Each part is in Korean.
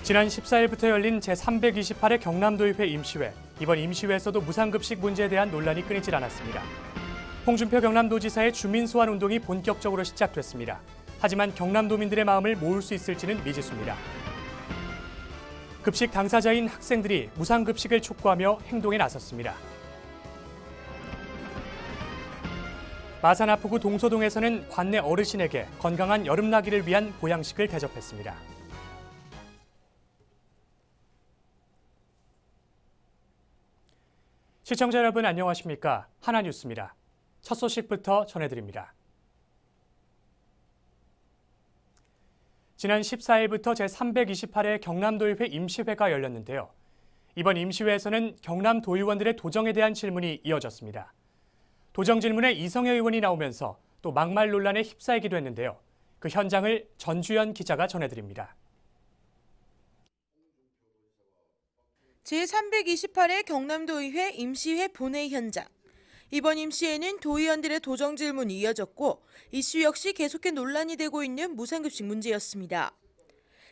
지난 14일부터 열린 제328회 경남도의회 임시회. 이번 임시회에서도 무상급식 문제에 대한 논란이 끊이질 않았습니다. 홍준표 경남도지사의 주민소환 운동이 본격적으로 시작됐습니다. 하지만 경남도민들의 마음을 모을 수 있을지는 미지수입니다. 급식 당사자인 학생들이 무상급식을 촉구하며 행동에 나섰습니다. 마산 아프구 동소동에서는 관내 어르신에게 건강한 여름나기를 위한 보양식을 대접했습니다. 시청자 여러분 안녕하십니까? 하나뉴스입니다. 첫 소식부터 전해드립니다. 지난 14일부터 제328회 경남도의회 임시회가 열렸는데요. 이번 임시회에서는 경남도의원들의 도정에 대한 질문이 이어졌습니다. 도정 질문에 이성애 의원이 나오면서 또 막말 논란에 휩싸이기도 했는데요. 그 현장을 전주현 기자가 전해드립니다. 제328회 경남도의회 임시회 본회의 현장. 이번 임시회는 도의원들의 도정 질문이 이어졌고 이슈 역시 계속해 논란이 되고 있는 무상급식 문제였습니다.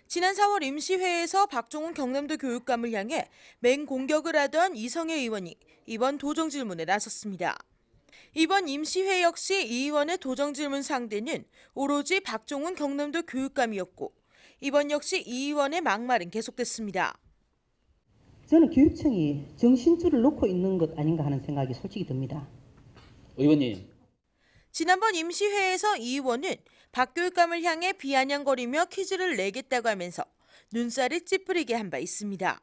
지난 4월 임시회에서 박종훈 경남도 교육감을 향해 맹공격을 하던 이성애 의원이 이번 도정 질문에 나섰습니다. 이번 임시회 역시 이 의원의 도정 질문 상대는 오로지 박종훈 경남도 교육감이었고 이번 역시 이 의원의 막말은 계속됐습니다. 저는 교육청이 정신줄을 놓고 있는 것 아닌가 하는 생각이 솔직히 듭니다. 의원님. 지난번 임시회에서 이 의원은 박 교육감을 향해 비아냥거리며 퀴즈를 내겠다고 하면서 눈살을 찌푸리게 한 바 있습니다.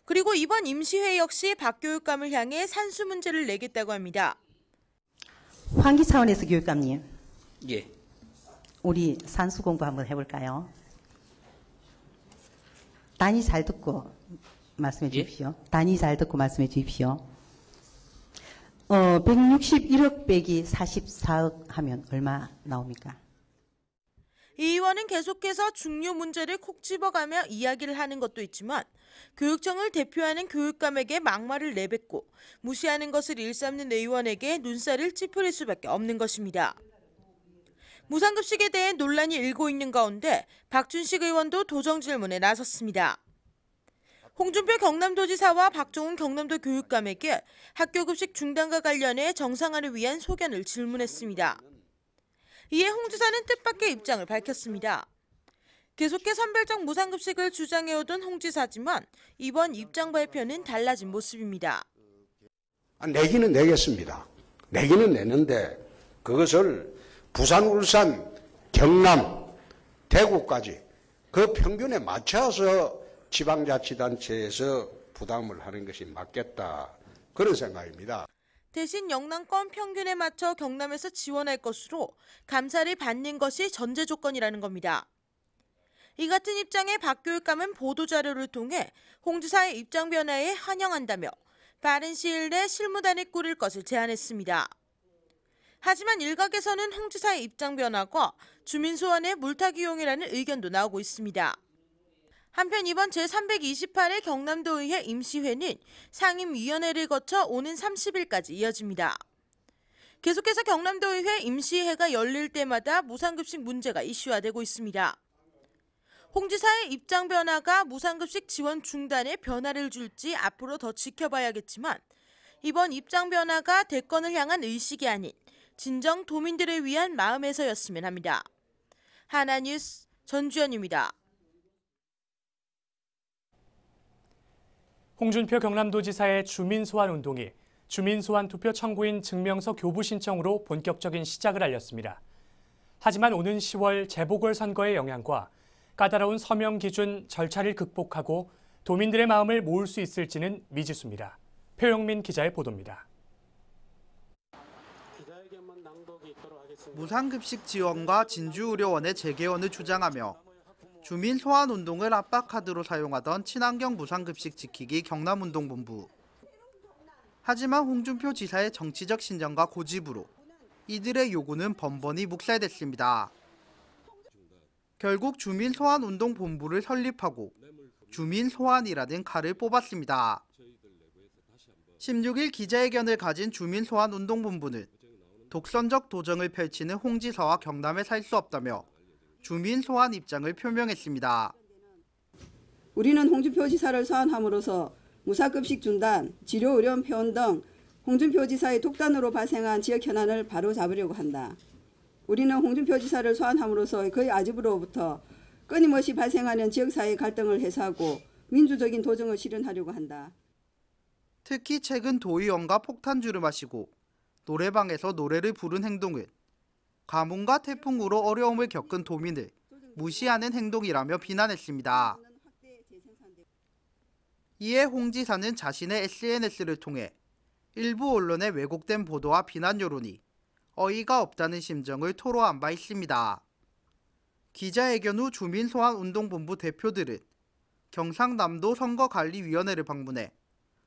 그리고 이번 임시회 역시 박 교육감을 향해 산수 문제를 내겠다고 합니다. 환기 차원에서 교육감님. 예. 우리 산수 공부 한번 해볼까요? 단위 잘 듣고 말씀해 주십시오. 예? 단위 잘 듣고 말씀해 주십시오. 161억 빼기 44억 하면 얼마 나옵니까? 이 의원은 계속해서 중요 문제를 콕 집어가며 이야기를 하는 것도 있지만 교육청을 대표하는 교육감에게 막말을 내뱉고 무시하는 것을 일삼는 의원에게 눈살을 찌푸릴 수밖에 없는 것입니다. 무상급식에 대해 논란이 일고 있는 가운데 박준식 의원도 도정 질문에 나섰습니다. 홍준표 경남도지사와 박종훈 경남도 교육감에게 학교급식 중단과 관련해 정상화를 위한 소견을 질문했습니다. 이에 홍 지사는 뜻밖의 입장을 밝혔습니다. 계속해 선별적 무상급식을 주장해오던 홍 지사지만 이번 입장 발표는 달라진 모습입니다. 내기는 내겠습니다. 내기는 내는데 그것을 부산, 울산, 경남, 대구까지 그 평균에 맞춰서 지방자치단체에서 부담을 하는 것이 맞겠다. 그런 생각입니다. 대신 영남권 평균에 맞춰 경남에서 지원할 것으로 감사를 받는 것이 전제 조건이라는 겁니다. 이 같은 입장에 박 교육감은 보도자료를 통해 홍 지사의 입장 변화에 환영한다며 빠른 시일 내 실무단을 꾸릴 것을 제안했습니다. 하지만 일각에서는 홍 지사의 입장 변화가 주민 소환의 물타기용이라는 의견도 나오고 있습니다. 한편 이번 제328회 경남도의회 임시회는 상임위원회를 거쳐 오는 30일까지 이어집니다. 계속해서 경남도의회 임시회가 열릴 때마다 무상급식 문제가 이슈화되고 있습니다. 홍 지사의 입장 변화가 무상급식 지원 중단에 변화를 줄지 앞으로 더 지켜봐야겠지만 이번 입장 변화가 대권을 향한 의식이 아닌 진정 도민들을 위한 마음에서였으면 합니다. 하나뉴스 전주현입니다. 홍준표 경남도지사의 주민소환 운동이 주민소환 투표 청구인 증명서 교부 신청으로 본격적인 시작을 알렸습니다. 하지만 오는 10월 재보궐선거의 영향과 까다로운 서명 기준 절차를 극복하고 도민들의 마음을 모을 수 있을지는 미지수입니다. 표영민 기자의 보도입니다. 무상급식 지원과 진주의료원의 재개원을 주장하며 주민 소환 운동을 압박카드로 사용하던 친환경 무상급식 지키기 경남운동본부. 하지만 홍준표 지사의 정치적 신정과 고집으로 이들의 요구는 번번이 묵살됐습니다. 결국 주민 소환 운동 본부를 설립하고 주민 소환이라는 칼을 뽑았습니다. 16일 기자회견을 가진 주민 소환 운동 본부는 독선적 도정을 펼치는 홍 지사와 경남에 살 수 없다며 주민 소환 입장을 표명했습니다. 우리는 홍준표 지사를 소환함으로써 무사급식 중단, 치료의료원 폐원 등 홍준표 지사의 독단으로 발생한 지역 현안을 바로잡으려고 한다. 우리는 홍준표 지사를 소환함으로써 그의 아집으로부터 끊임없이 발생하는 지역사회 갈등을 해소하고 민주적인 도정을 실현하려고 한다. 특히 최근 도의원과 폭탄주를 마시고 노래방에서 노래를 부른 행동은 가뭄과 태풍으로 어려움을 겪은 도민을 무시하는 행동이라며 비난했습니다. 이에 홍 지사는 자신의 SNS를 통해 일부 언론의 왜곡된 보도와 비난 여론이 어이가 없다는 심정을 토로한 바 있습니다. 기자회견 후 주민소환운동본부 대표들은 경상남도 선거관리위원회를 방문해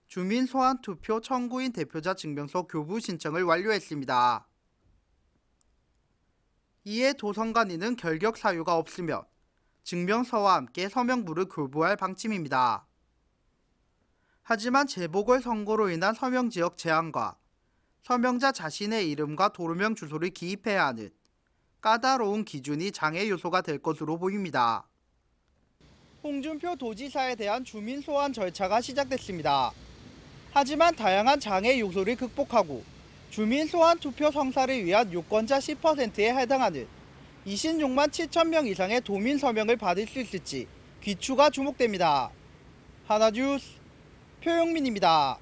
주민소환 투표 청구인 대표자 증명서 교부 신청을 완료했습니다. 이에 도선관위는 결격 사유가 없으면 증명서와 함께 서명부를 교부할 방침입니다. 하지만 재보궐선거로 인한 서명지역 제한과 서명자 자신의 이름과 도로명 주소를 기입해야 하는 까다로운 기준이 장애 요소가 될 것으로 보입니다. 홍준표 도지사에 대한 주민 소환 절차가 시작됐습니다. 하지만 다양한 장애 요소를 극복하고 주민 소환 투표 성사를 위한 유권자 10%에 해당하는 26만 7천 명 이상의 도민 서명을 받을 수 있을지 귀추가 주목됩니다. 하나뉴스 표영민입니다.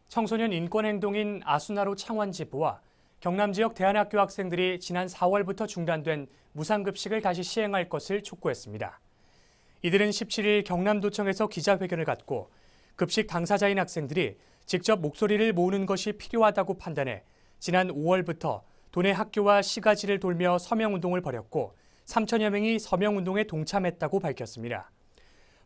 청소년 인권행동인 아수나로 창원지부와 경남 지역 대안학교 학생들이 지난 4월부터 중단된 무상급식을 다시 시행할 것을 촉구했습니다. 이들은 17일 경남도청에서 기자회견을 갖고 급식 당사자인 학생들이 직접 목소리를 모으는 것이 필요하다고 판단해 지난 5월부터 도내 학교와 시가지를 돌며 서명운동을 벌였고 3천여 명이 서명운동에 동참했다고 밝혔습니다.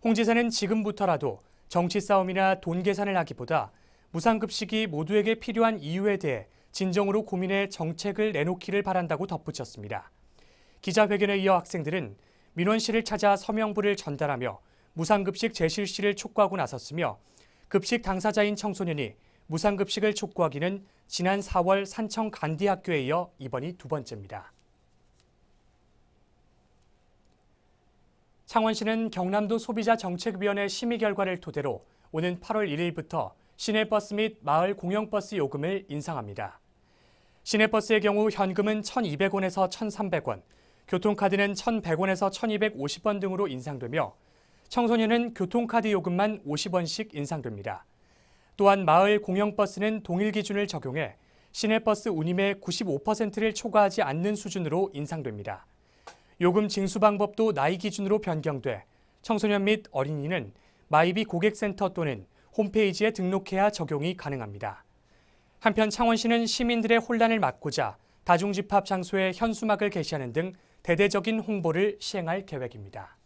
홍 지사는 지금부터라도 정치 싸움이나 돈 계산을 하기보다 무상급식이 모두에게 필요한 이유에 대해 진정으로 고민해 정책을 내놓기를 바란다고 덧붙였습니다. 기자회견에 이어 학생들은 민원실을 찾아 서명부를 전달하며 무상급식 재실시를 촉구하고 나섰으며 급식 당사자인 청소년이 무상급식을 촉구하기는 지난 4월 산청 간디학교에 이어 이번이 두 번째입니다. 창원시는 경남도 소비자정책위원회 심의 결과를 토대로 오는 8월 1일부터 시내버스 및 마을 공영버스 요금을 인상합니다. 시내버스의 경우 현금은 1,200원에서 1,300원, 교통카드는 1,100원에서 1,250원 등으로 인상되며 청소년은 교통카드 요금만 50원씩 인상됩니다. 또한 마을 공영버스는 동일 기준을 적용해 시내버스 운임의 95%를 초과하지 않는 수준으로 인상됩니다. 요금 징수 방법도 나이 기준으로 변경돼 청소년 및 어린이는 마이비 고객센터 또는 홈페이지에 등록해야 적용이 가능합니다. 한편 창원시는 시민들의 혼란을 막고자 다중집합 장소에 현수막을 게시하는 등 대대적인 홍보를 시행할 계획입니다.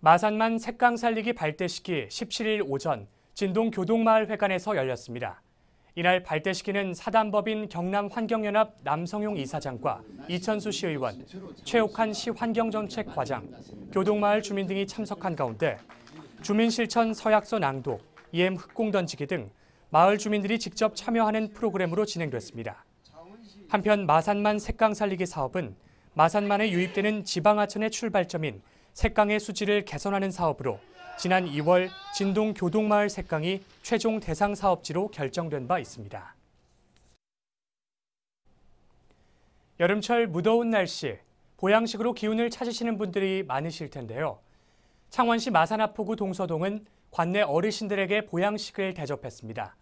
마산만 색강 살리기 발대식이 17일 오전 진동교동마을회관에서 열렸습니다. 이날 발대식에는 사단법인 경남환경연합 남성용 이사장과 이천수 시의원, 최옥한 시환경정책과장, 교동마을 주민 등이 참석한 가운데 주민실천 서약서 낭독, EM 흙공 던지기 등 마을 주민들이 직접 참여하는 프로그램으로 진행됐습니다. 한편 마산만 색강 살리기 사업은 마산만에 유입되는 지방하천의 출발점인 색강의 수질을 개선하는 사업으로 지난 2월 진동 교동마을 색강이 최종 대상 사업지로 결정된 바 있습니다. 여름철 무더운 날씨, 보양식으로 기운을 찾으시는 분들이 많으실 텐데요. 창원시 마산하포구 동서동은 관내 어르신들에게 보양식을 대접했습니다.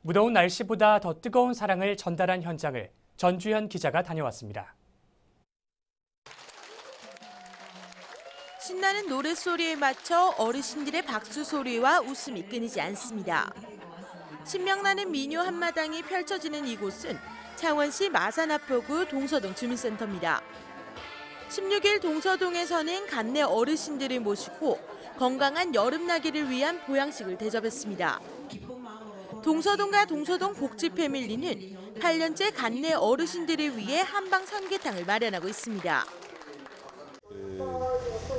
무더운 날씨보다 더 뜨거운 사랑을 전달한 현장을 전주현 기자가 다녀왔습니다. 신나는 노랫소리에 맞춰 어르신들의 박수 소리와 웃음이 끊이지 않습니다. 신명나는 민요 한마당이 펼쳐지는 이곳은 창원시 마산하포구 동서동 주민센터입니다. 16일 동서동에서는 간내 어르신들을 모시고 건강한 여름나기를 위한 보양식을 대접했습니다. 동서동과 동서동 복지 패밀리는 8년째 간내 어르신들을 위해 한방 삼계탕을 마련하고 있습니다.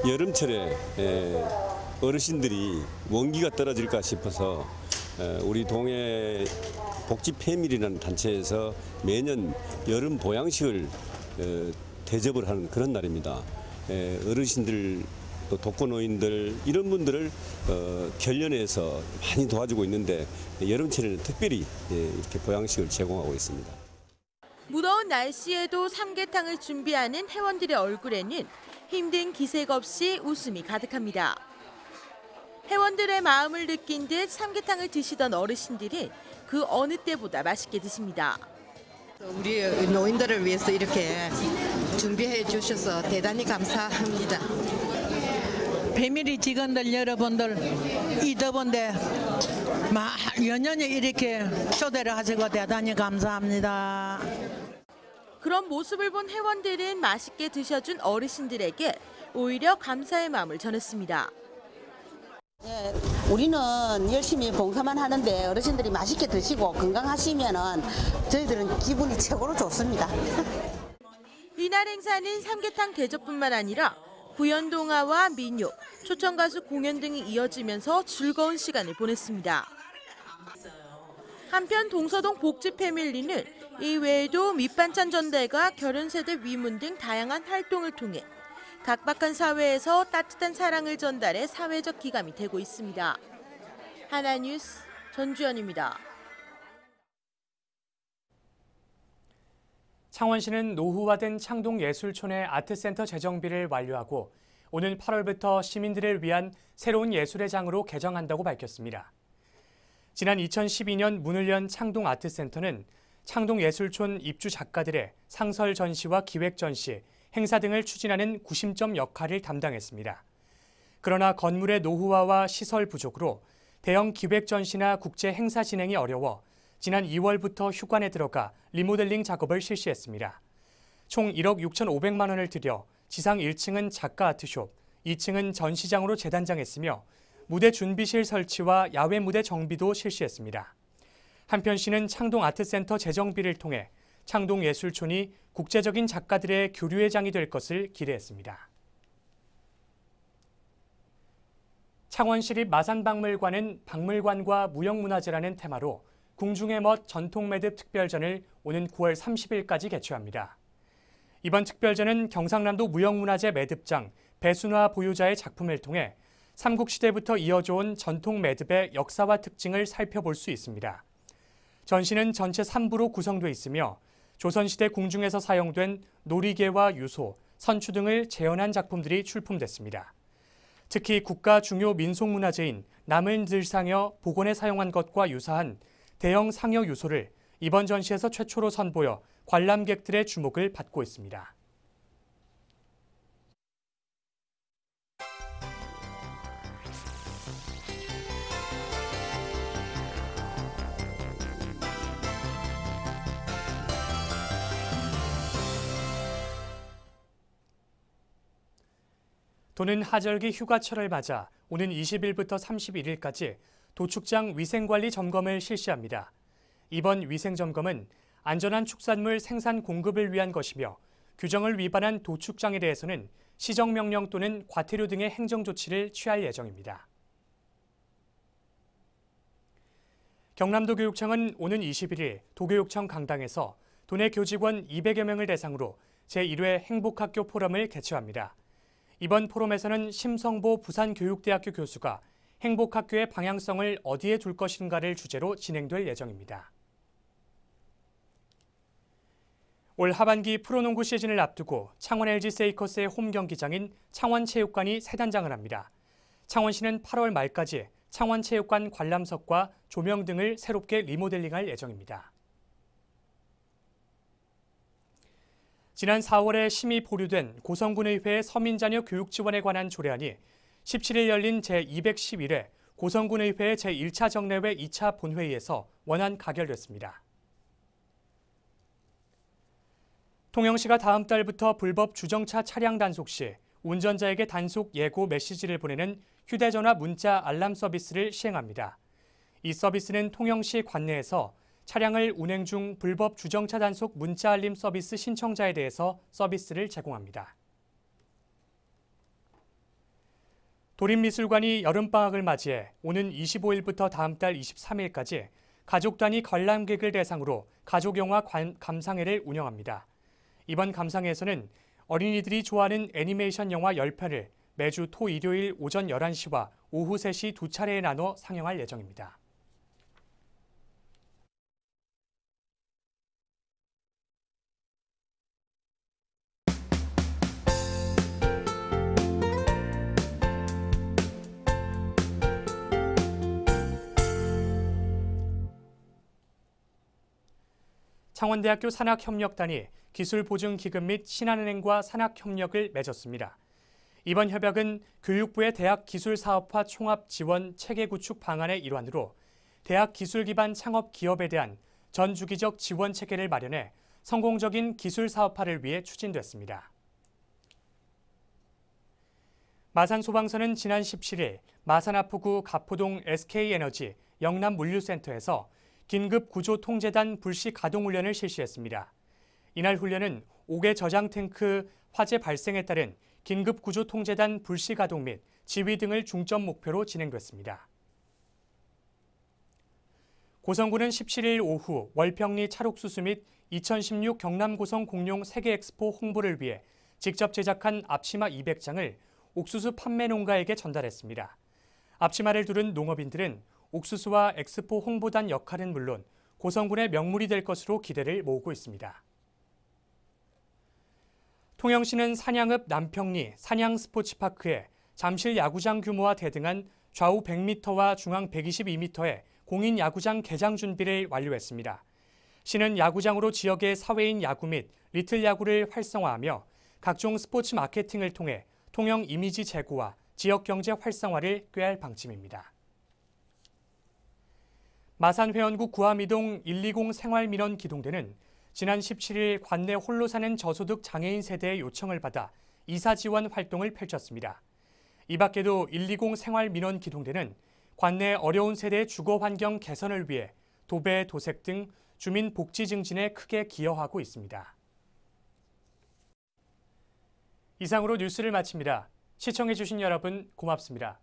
여름철에 어르신들이 원기가 떨어질까 싶어서 우리 동해 복지 패밀리라는 단체에서 매년 여름 보양식을 대접을 하는 그런 날입니다. 어르신들 또 독거노인들 이런 분들을 결연해서 많이 도와주고 있는데 여름철에는 특별히 이렇게 보양식을 제공하고 있습니다. 무더운 날씨에도 삼계탕을 준비하는 회원들의 얼굴에는 힘든 기색 없이 웃음이 가득합니다. 회원들의 마음을 느낀 듯 삼계탕을 드시던 어르신들은 그 어느 때보다 맛있게 드십니다. 우리 노인들을 위해서 이렇게 준비해 주셔서 대단히 감사합니다. 배밀이 직원들 여러분들 이 더운데 연연히 이렇게 초대를 하시고 대단히 감사합니다. 그런 모습을 본 회원들은 맛있게 드셔준 어르신들에게 오히려 감사의 마음을 전했습니다. 네, 우리는 열심히 봉사만 하는데 어르신들이 맛있게 드시고 건강하시면은 저희들은 기분이 최고로 좋습니다. 이날 행사는 삼계탕 대접뿐만 아니라 구연동화와 민요, 초청가수 공연 등이 이어지면서 즐거운 시간을 보냈습니다. 한편 동서동 복지 패밀리는 이외에도 밑반찬 전달과 결혼세대 위문 등 다양한 활동을 통해 각박한 사회에서 따뜻한 사랑을 전달해 사회적 기감이 되고 있습니다. 하나뉴스 전주연입니다. 창원시는 노후화된 창동예술촌의 아트센터 재정비를 완료하고 오는 8월부터 시민들을 위한 새로운 예술의 장으로 개정한다고 밝혔습니다. 지난 2012년 문을 연 창동아트센터는 창동예술촌 입주 작가들의 상설 전시와 기획 전시, 행사 등을 추진하는 구심점 역할을 담당했습니다. 그러나 건물의 노후화와 시설 부족으로 대형 기획 전시나 국제 행사 진행이 어려워 지난 2월부터 휴관에 들어가 리모델링 작업을 실시했습니다. 총 1억 6,500만 원을 들여 지상 1층은 작가 아트숍, 2층은 전시장으로 재단장했으며 무대 준비실 설치와 야외 무대 정비도 실시했습니다. 한편 시는 창동 아트센터 재정비를 통해 창동예술촌이 국제적인 작가들의 교류의 장이 될 것을 기대했습니다. 창원시립 마산박물관은 박물관과 무형문화재라는 테마로 궁중의 멋 전통매듭 특별전을 오는 9월 30일까지 개최합니다. 이번 특별전은 경상남도 무형문화재 매듭장 배순화 보유자의 작품을 통해 삼국시대부터 이어져온 전통 매듭의 역사와 특징을 살펴볼 수 있습니다. 전시는 전체 3부로 구성되어 있으며 조선시대 궁중에서 사용된 놀이개와 유소, 선추 등을 재현한 작품들이 출품됐습니다. 특히 국가 중요 민속문화재인 남은들상여 복원에 사용한 것과 유사한 대형 상여 유소를 이번 전시에서 최초로 선보여 관람객들의 주목을 받고 있습니다. 도는 하절기 휴가철을 맞아 오는 20일부터 31일까지 도축장 위생관리 점검을 실시합니다. 이번 위생점검은 안전한 축산물 생산 공급을 위한 것이며 규정을 위반한 도축장에 대해서는 시정명령 또는 과태료 등의 행정조치를 취할 예정입니다. 경남도 교육청은 오는 21일 도교육청 강당에서 도내 교직원 200여 명을 대상으로 제1회 행복학교 포럼을 개최합니다. 이번 포럼에서는 심성보 부산교육대학교 교수가 행복학교의 방향성을 어디에 둘 것인가를 주제로 진행될 예정입니다. 올 하반기 프로농구 시즌을 앞두고 창원 LG 세이커스의 홈 경기장인 창원체육관이 새 단장을 합니다. 창원시는 8월 말까지 창원체육관 관람석과 조명 등을 새롭게 리모델링할 예정입니다. 지난 4월에 심의 보류된 고성군의회의 서민자녀 교육 지원에 관한 조례안이 17일 열린 제211회 고성군의회 제1차 정례회 2차 본회의에서 원안 가결됐습니다. 통영시가 다음 달부터 불법 주정차 차량 단속 시 운전자에게 단속 예고 메시지를 보내는 휴대전화 문자 알람 서비스를 시행합니다. 이 서비스는 통영시 관내에서 차량을 운행 중 불법 주정차 단속 문자 알림 서비스 신청자에 대해서 서비스를 제공합니다. 도립미술관이 여름방학을 맞이해 오는 25일부터 다음 달 23일까지 가족 단위 관람객을 대상으로 가족영화 감상회를 운영합니다. 이번 감상회에서는 어린이들이 좋아하는 애니메이션 영화 10편을 매주 토, 일요일 오전 11시와 오후 3시 두 차례에 나눠 상영할 예정입니다. 창원대학교 산학협력단이 기술보증기금 및 신한은행과 산학협력을 맺었습니다. 이번 협약은 교육부의 대학기술사업화 총합지원 체계구축 방안의 일환으로 대학 기술 기반 창업 기업에 대한 전 주기적 지원 체계를 마련해 성공적인 기술사업화를 위해 추진됐습니다. 마산소방서는 지난 17일 마산아포구 가포동 SK에너지 영남물류센터에서 긴급구조통제단 불시 가동훈련을 실시했습니다. 이날 훈련은 5개 저장탱크 화재 발생에 따른 긴급구조통제단 불시 가동 및 지휘 등을 중점 목표로 진행됐습니다. 고성군은 17일 오후 월평리 찰옥수수 및 2016 경남고성 공룡 세계엑스포 홍보를 위해 직접 제작한 앞치마 200장을 옥수수 판매 농가에게 전달했습니다. 앞치마를 두른 농업인들은 옥수수와 엑스포 홍보단 역할은 물론 고성군의 명물이 될 것으로 기대를 모으고 있습니다. 통영시는 산양읍 남평리 산양스포츠파크에 잠실 야구장 규모와 대등한 좌우 100m와 중앙 122m의 공인 야구장 개장 준비를 완료했습니다. 시는 야구장으로 지역의 사회인 야구 및 리틀 야구를 활성화하며 각종 스포츠 마케팅을 통해 통영 이미지 제고와 지역 경제 활성화를 꾀할 방침입니다. 마산회원구 구암이동 120 생활민원 기동대는 지난 17일 관내 홀로 사는 저소득 장애인 세대의 요청을 받아 이사 지원 활동을 펼쳤습니다. 이 밖에도 120 생활민원 기동대는 관내 어려운 세대의 주거 환경 개선을 위해 도배, 도색 등 주민 복지 증진에 크게 기여하고 있습니다. 이상으로 뉴스를 마칩니다. 시청해주신 여러분 고맙습니다.